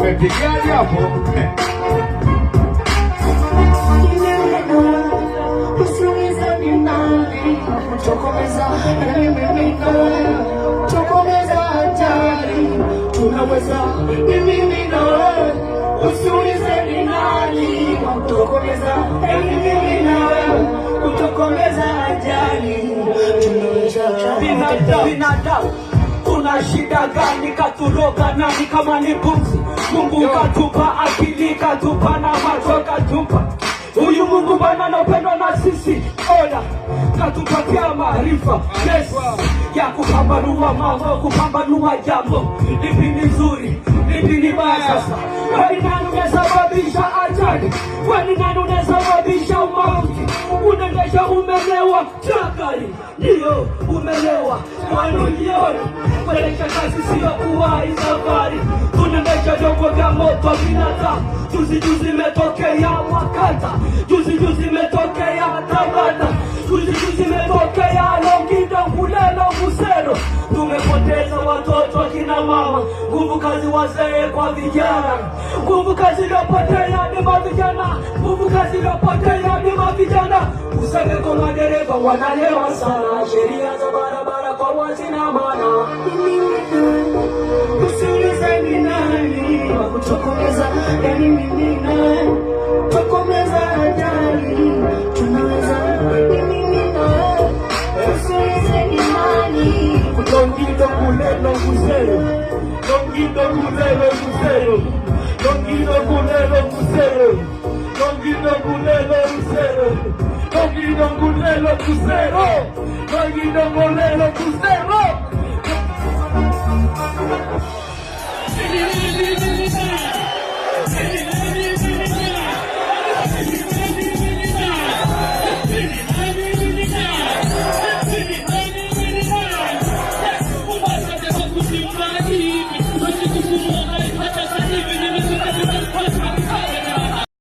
umepigaje hapo? Tokomeza ajali, tunaweza mimi na wewe, usiulize ni nani. Tokomeza mimi na wewe, kutokomeza ajali, tunaweza. Binadamu kuna shida gani? Katuroga nani kama ni pumzi? Mungu katupa akili, katupa na macho, katupa huyu Mungu bana anapenda na sisi. Oya, katupatia maarifa ya kupambanua mambo, kupambanua jambo lipi ni nzuri, lipi ni baya. Sasa wewe nani unasababisha ajali? Wewe nani unasababisha umauti? Unaendesha umelewa chakari, ndio umelewa. Wanuniona kuelekea kazi sio kuwahi safari. Tunaendesha vyombo vya moto binadamu. Juzi metokea Makata, juzi metokea Tabata, juzi metokea Longido, Bulelo, Busero. Tumepoteza watoto, kina mama, nguvu kazi wazee kwa vijana. Nguvu kazi iliyopotea ni mavijana, nguvu kazi iliyopotea ni mavijana. Useme kwa madereva wanalewa sana, sheria za barabara kwa wazi na maana. Usiulize ni nani wa kutokomeza, yani mimi na wewe. Tokomeza ajali, tunaweza mimi na wewe. Usiulize ni nani. Longido, Bulelo, Busero, Longido, Bulelo, Busero, Longido, Bulelo, Busero, Longido, Bulelo, Busero, Longido, Bulelo, Busero, Longido, Bulelo, Busero. Thank you.